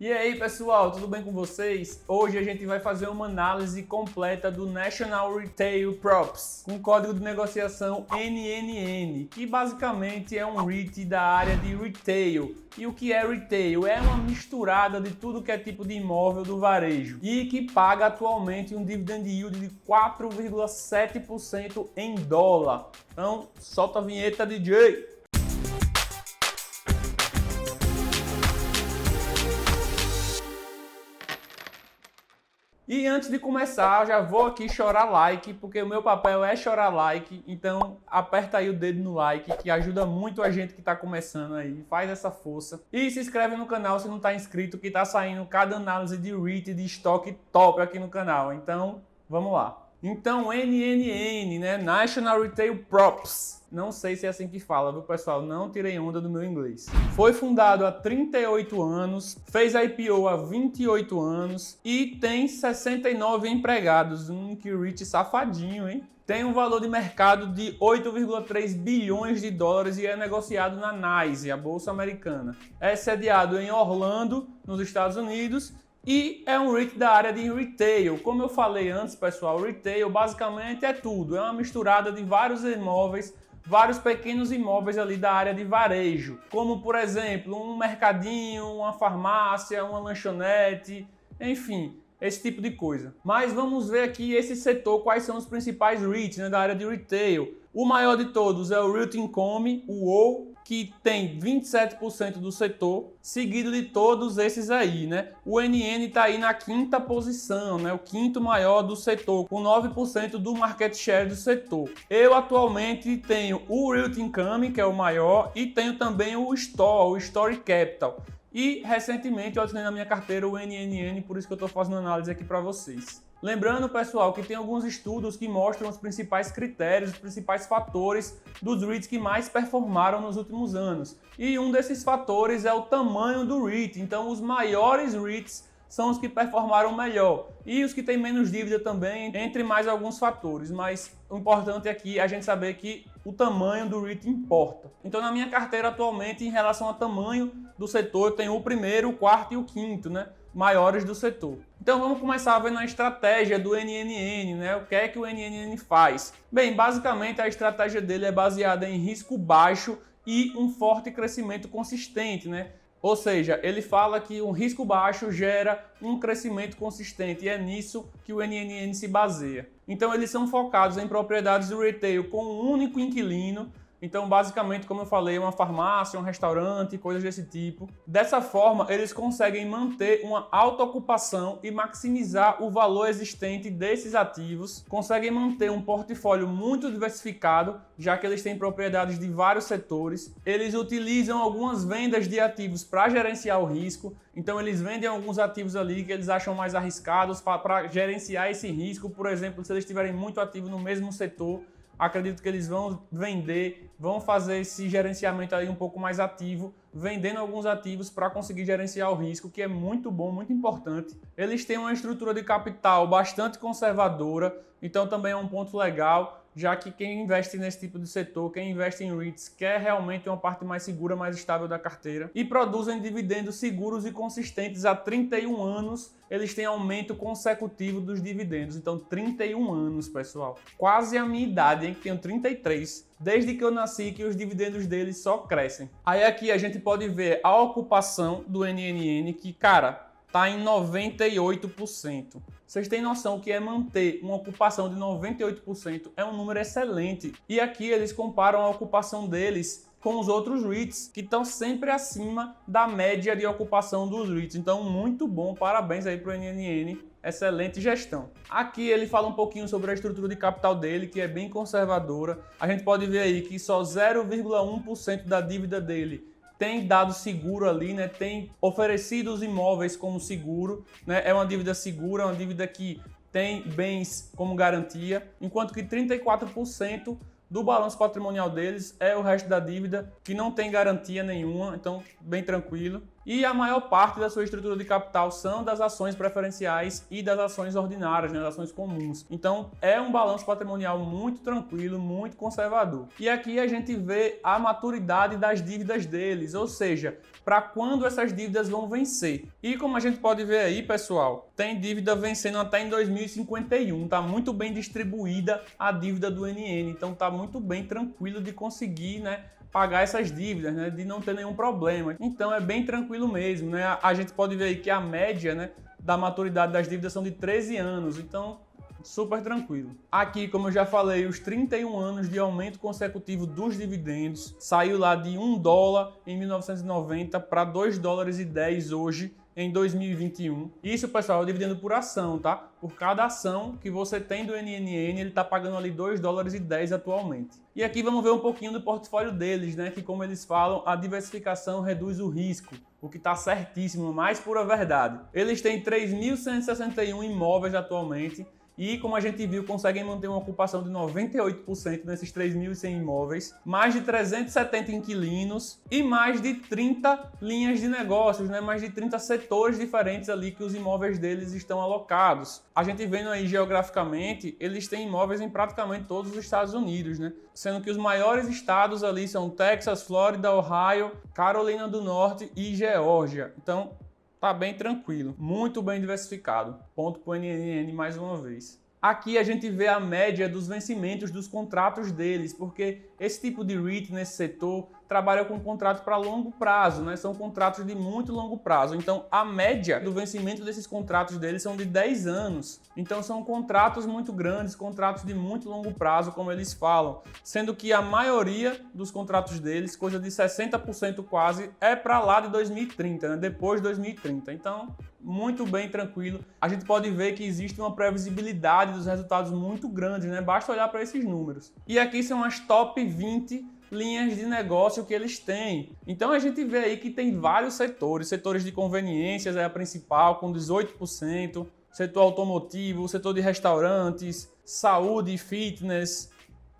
E aí pessoal, tudo bem com vocês? Hoje a gente vai fazer uma análise completa do National Retail Props com código de negociação NNN, que basicamente é um REIT da área de retail. E o que é retail? É uma misturada de tudo que é tipo de imóvel do varejo e que paga atualmente um dividend yield de 4,7% em dólar. Então, solta a vinheta, DJ! E antes de começar, já vou aqui chorar like, porque o meu papel é chorar like, então aperta aí o dedo no like, que ajuda muito a gente que está começando aí, faz essa força. E se inscreve no canal se não está inscrito, que está saindo cada análise de REIT de estoque top aqui no canal, então vamos lá. Então, NNN, né? National Retail Props. Não sei se é assim que fala, viu, pessoal? Não tirei onda do meu inglês. Foi fundado há 38 anos, fez IPO há 28 anos e tem 69 empregados. Que REIT safadinho, hein? Tem um valor de mercado de 8,3 bilhões de dólares e é negociado na NYSE, a Bolsa Americana. É sediado em Orlando, nos Estados Unidos, e é um REIT da área de retail. Como eu falei antes, pessoal, retail basicamente é tudo. É uma misturada de vários imóveis, vários pequenos imóveis ali da área de varejo. Como, por exemplo, um mercadinho, uma farmácia, uma lanchonete, enfim, esse tipo de coisa. Mas vamos ver aqui esse setor, quais são os principais REITs, né, da área de retail. O maior de todos é o Realty Income, o WOW, que tem 27% do setor, seguido de todos esses aí, né? O NN está aí na quinta posição, né? O quinto maior do setor, com 9% do market share do setor. Eu atualmente tenho o Realty Income, que é o maior, e tenho também o Story Capital. E recentemente eu assinei na minha carteira o NNN, por isso que eu estou fazendo análise aqui para vocês. Lembrando, pessoal, que tem alguns estudos que mostram os principais critérios, os principais fatores dos REITs que mais performaram nos últimos anos. E um desses fatores é o tamanho do REIT. Então, os maiores REITs são os que performaram melhor. E os que têm menos dívida também, entre mais alguns fatores. Mas o importante aqui é a gente saber que o tamanho do REIT importa. Então, na minha carteira atualmente, em relação ao tamanho do setor, eu tenho o primeiro, o quarto e o quinto, né? Maiores do setor. Então vamos começar vendo a estratégia do NNN, né? O que é que o NNN faz? Bem, basicamente a estratégia dele é baseada em risco baixo e um forte crescimento consistente, né? Ou seja, ele fala que um risco baixo gera um crescimento consistente e é nisso que o NNN se baseia. Então eles são focados em propriedades do retail com um único inquilino. Então, basicamente, como eu falei, uma farmácia, um restaurante, coisas desse tipo. Dessa forma, eles conseguem manter uma alta ocupação e maximizar o valor existente desses ativos. Conseguem manter um portfólio muito diversificado, já que eles têm propriedades de vários setores. Eles utilizam algumas vendas de ativos para gerenciar o risco. Então, eles vendem alguns ativos ali que eles acham mais arriscados para gerenciar esse risco. Por exemplo, se eles tiverem muito ativo no mesmo setor, acredito que eles vão vender, vão fazer esse gerenciamento aí um pouco mais ativo, vendendo alguns ativos para conseguir gerenciar o risco, que é muito bom, muito importante. Eles têm uma estrutura de capital bastante conservadora, então também é um ponto legal, já que quem investe nesse tipo de setor, quem investe em REITs, quer realmente uma parte mais segura, mais estável da carteira. E produzem dividendos seguros e consistentes há 31 anos. Eles têm aumento consecutivo dos dividendos. Então, 31 anos, pessoal. Quase a minha idade, hein? Que tenho 33. Desde que eu nasci que os dividendos deles só crescem. Aí aqui a gente pode ver a ocupação do NNN, que, cara, está em 98%. Vocês têm noção que é manter uma ocupação de 98%? É um número excelente. E aqui eles comparam a ocupação deles com os outros REITs, que estão sempre acima da média de ocupação dos REITs. Então, muito bom. Parabéns aí para o NNN. Excelente gestão. Aqui ele fala um pouquinho sobre a estrutura de capital dele, que é bem conservadora. A gente pode ver aí que só 0,1% da dívida dele tem dado seguro ali, né? Tem oferecido os imóveis como seguro, né? É uma dívida segura, uma dívida que tem bens como garantia, enquanto que 34% do balanço patrimonial deles é o resto da dívida, que não tem garantia nenhuma, então bem tranquilo. E a maior parte da sua estrutura de capital são das ações preferenciais e das ações ordinárias, né, das ações comuns. Então é um balanço patrimonial muito tranquilo, muito conservador. E aqui a gente vê a maturidade das dívidas deles, ou seja, para quando essas dívidas vão vencer. E como a gente pode ver aí, pessoal, tem dívida vencendo até em 2051, tá muito bem distribuída a dívida do NN, então tá muito bem tranquilo de conseguir, né, pagar essas dívidas, né, de não ter nenhum problema. Então é bem tranquilo mesmo, né? A gente pode ver aí que a média, né, da maturidade das dívidas são de 13 anos, então super tranquilo. Aqui, como eu já falei, os 31 anos de aumento consecutivo dos dividendos saiu lá de $1 em 1990 para $2,10 hoje em 2021. Isso, pessoal, é o dividendo por ação, tá? Por cada ação que você tem do NNN, ele tá pagando ali $2,10 atualmente. E aqui vamos ver um pouquinho do portfólio deles, né? Que, como eles falam, a diversificação reduz o risco, o que tá certíssimo, mais pura verdade. Eles têm 3.161 imóveis atualmente, e, como a gente viu, conseguem manter uma ocupação de 98% nesses 3.100 imóveis, mais de 370 inquilinos e mais de 30 linhas de negócios, né? Mais de 30 setores diferentes ali que os imóveis deles estão alocados. A gente vendo aí geograficamente, eles têm imóveis em praticamente todos os Estados Unidos, né? Sendo que os maiores estados ali são Texas, Flórida, Ohio, Carolina do Norte e Geórgia. Então, tá bem tranquilo, muito bem diversificado. Ponto para o NNN mais uma vez. Aqui a gente vê a média dos vencimentos dos contratos deles, porque esse tipo de REIT nesse setor trabalha com contratos para longo prazo, né? São contratos de muito longo prazo. Então a média do vencimento desses contratos deles são de 10 anos. Então são contratos muito grandes, contratos de muito longo prazo, como eles falam. Sendo que a maioria dos contratos deles, coisa de 60% quase, é para lá de 2030, né? Depois de 2030. Então, muito bem tranquilo. A gente pode ver que existe uma previsibilidade dos resultados muito grande, né? Basta olhar para esses números. E aqui são as top 20 linhas de negócio que eles têm. Então a gente vê aí que tem vários setores. Setores de conveniências é a principal, com 18%. Setor automotivo, setor de restaurantes, saúde e fitness.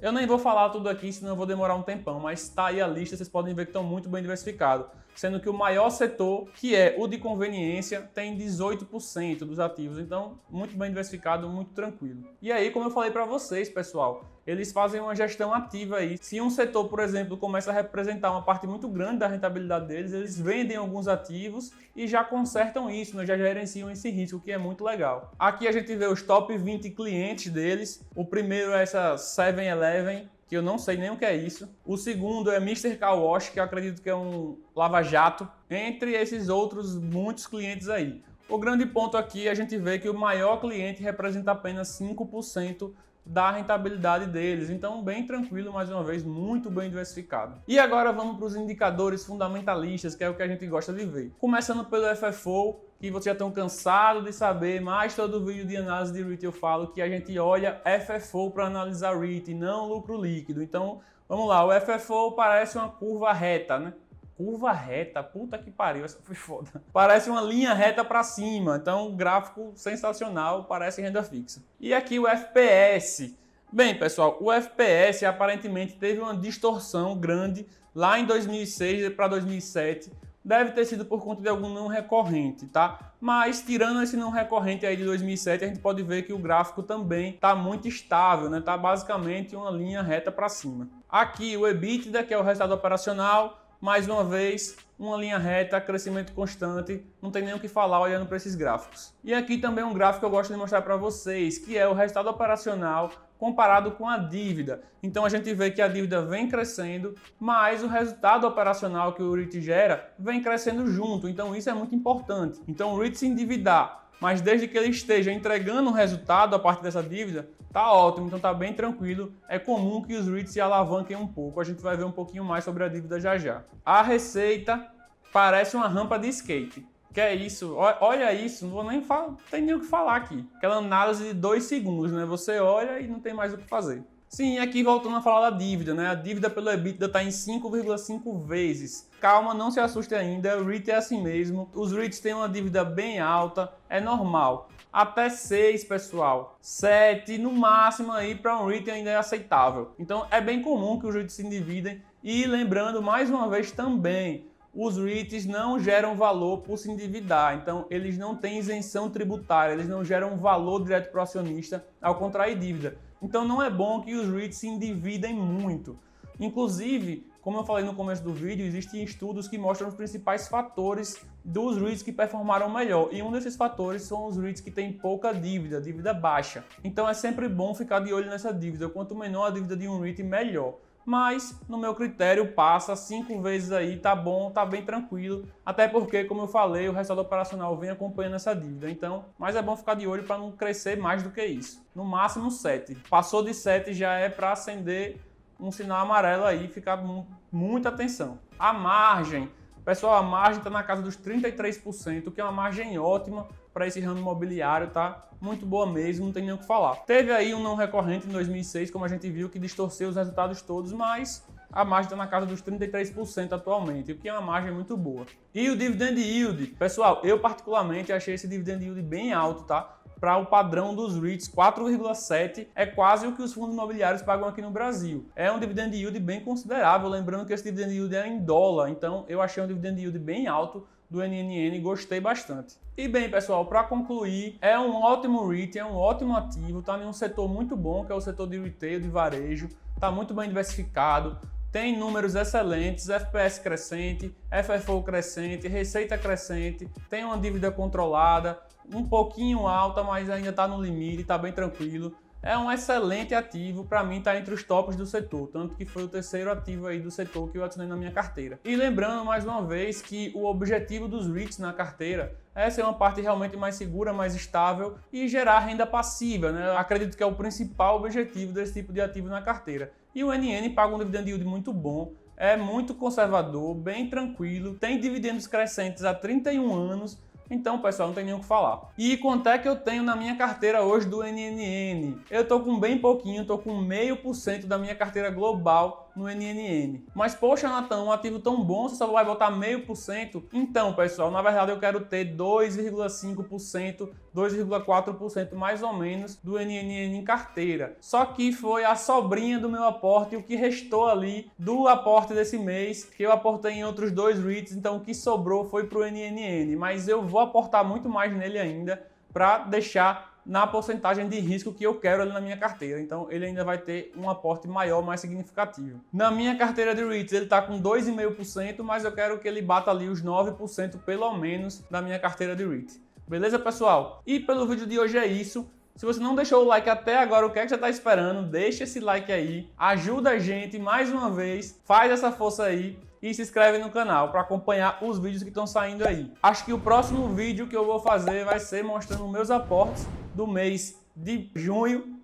Eu nem vou falar tudo aqui, senão eu vou demorar um tempão, mas está aí a lista, vocês podem ver que estão muito bem diversificados. Sendo que o maior setor, que é o de conveniência, tem 18% dos ativos. Então, muito bem diversificado, muito tranquilo. E aí, como eu falei para vocês, pessoal, eles fazem uma gestão ativa aí. Se um setor, por exemplo, começa a representar uma parte muito grande da rentabilidade deles, eles vendem alguns ativos e já consertam isso, né? Já gerenciam esse risco, que é muito legal. Aqui a gente vê os top 20 clientes deles. O primeiro é essa 7-Eleven, que eu não sei nem o que é isso. O segundo é Mr. Car Wash, que eu acredito que é um lava-jato, entre esses outros muitos clientes aí. O grande ponto aqui, a gente vê que o maior cliente representa apenas 5% da rentabilidade deles. Então, bem tranquilo, mais uma vez, muito bem diversificado. E agora vamos para os indicadores fundamentalistas, que é o que a gente gosta de ver. Começando pelo FFO, que vocês já estão cansados de saber, mas todo vídeo de análise de REIT eu falo que a gente olha FFO para analisar REIT, não lucro líquido. Então, vamos lá, o FFO parece uma curva reta, né? Curva reta, puta que pariu, essa foi foda. Parece uma linha reta para cima, então gráfico sensacional, parece renda fixa. E aqui o FPS. Bem, pessoal, o FPS aparentemente teve uma distorção grande lá em 2006 para 2007. Deve ter sido por conta de algum não recorrente, tá? Mas tirando esse não recorrente aí de 2007, a gente pode ver que o gráfico também está muito estável, né? Tá basicamente uma linha reta para cima. Aqui o EBITDA, que é o resultado operacional, mais uma vez, uma linha reta, crescimento constante, não tem nem o que falar olhando para esses gráficos. E aqui também um gráfico que eu gosto de mostrar para vocês, que é o resultado operacional comparado com a dívida. Então a gente vê que a dívida vem crescendo, mas o resultado operacional que o REIT gera vem crescendo junto, então isso é muito importante. Então o REIT se endividar, mas desde que ele esteja entregando um resultado a partir dessa dívida, tá ótimo, então tá bem tranquilo. É comum que os REITs se alavanquem um pouco, a gente vai ver um pouquinho mais sobre a dívida já já. A receita parece uma rampa de skate. Que é isso? Olha isso, não vou nem falar, não tem nem o que falar aqui. Aquela análise de 2 segundos, né? Você olha e não tem mais o que fazer. Sim, aqui voltando a falar da dívida, né? A dívida pelo EBITDA está em 5,5 vezes. Calma, não se assuste ainda, o REIT é assim mesmo. Os REITs têm uma dívida bem alta, é normal. Até 6, pessoal. 7, no máximo aí para um REIT ainda é aceitável. Então é bem comum que os REITs se endividem. E lembrando mais uma vez também, os REITs não geram valor por se endividar, então eles não têm isenção tributária, eles não geram valor direto para o acionista ao contrair dívida. Então não é bom que os REITs se endividem muito. Inclusive, como eu falei no começo do vídeo, existem estudos que mostram os principais fatores dos REITs que performaram melhor. E um desses fatores são os REITs que têm pouca dívida, dívida baixa. Então é sempre bom ficar de olho nessa dívida. Quanto menor a dívida de um REIT, melhor. Mas, no meu critério, passa 5 vezes aí, tá bom, tá bem tranquilo. Até porque, como eu falei, o resultado operacional vem acompanhando essa dívida. Então, mas é bom ficar de olho para não crescer mais do que isso. No máximo 7. Passou de 7 já é para acender um sinal amarelo aí, ficar muita atenção. A margem, pessoal, a margem está na casa dos 33%, que é uma margem ótima para esse ramo imobiliário, tá? Muito boa mesmo, não tem nem o que falar. Teve aí um não recorrente em 2006, como a gente viu, que distorceu os resultados todos, mas a margem está na casa dos 33% atualmente, o que é uma margem muito boa. E o dividend yield, pessoal, eu particularmente achei esse dividend yield bem alto, tá? Para o padrão dos REITs, 4,7 é quase o que os fundos imobiliários pagam aqui no Brasil. É um dividend yield bem considerável, lembrando que esse dividend yield é em dólar, então eu achei um dividend yield bem alto do NNN e gostei bastante. E bem, pessoal, para concluir, é um ótimo REIT, é um ótimo ativo, está em um setor muito bom, que é o setor de retail, de varejo, está muito bem diversificado, tem números excelentes, FPS crescente, FFO crescente, receita crescente, tem uma dívida controlada, um pouquinho alta, mas ainda está no limite, está bem tranquilo. É um excelente ativo, para mim está entre os tops do setor, tanto que foi o terceiro ativo aí do setor que eu adicionei na minha carteira. E lembrando mais uma vez que o objetivo dos REITs na carteira é ser uma parte realmente mais segura, mais estável e gerar renda passiva, né? Eu acredito que é o principal objetivo desse tipo de ativo na carteira. E o NN paga um dividend yield muito bom, é muito conservador, bem tranquilo, tem dividendos crescentes há 31 anos, então, pessoal, não tem nem o que falar. E quanto é que eu tenho na minha carteira hoje do NNN? Eu tô com bem pouquinho, tô com 0,5% da minha carteira global no NNN. Mas, poxa, Natan, um ativo tão bom, você só vai botar 0,5%? Então, pessoal, na verdade eu quero ter 2,5%, 2,4% mais ou menos do NNN em carteira. Só que foi a sobrinha do meu aporte, o que restou ali do aporte desse mês, que eu aportei em outros 2 REITs, então o que sobrou foi pro NNN. Mas eu vou aportar muito mais nele ainda para deixar na porcentagem de risco que eu quero ali na minha carteira. Então ele ainda vai ter um aporte maior, mais significativo. Na minha carteira de REITs ele está com 2,5%, mas eu quero que ele bata ali os 9% pelo menos da minha carteira de REIT. Beleza, pessoal? E pelo vídeo de hoje é isso. Se você não deixou o like até agora, o que é que você está esperando? Deixa esse like aí, ajuda a gente mais uma vez, faz essa força aí e se inscreve no canal para acompanhar os vídeos que estão saindo aí. Acho que o próximo vídeo que eu vou fazer vai ser mostrando meus aportes do mês de junho,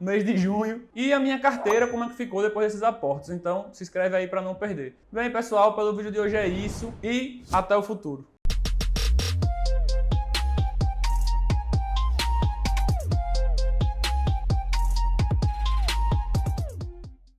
e a minha carteira, como é que ficou depois desses aportes. Então se inscreve aí para não perder. Bem, pessoal, pelo vídeo de hoje é isso e até o futuro.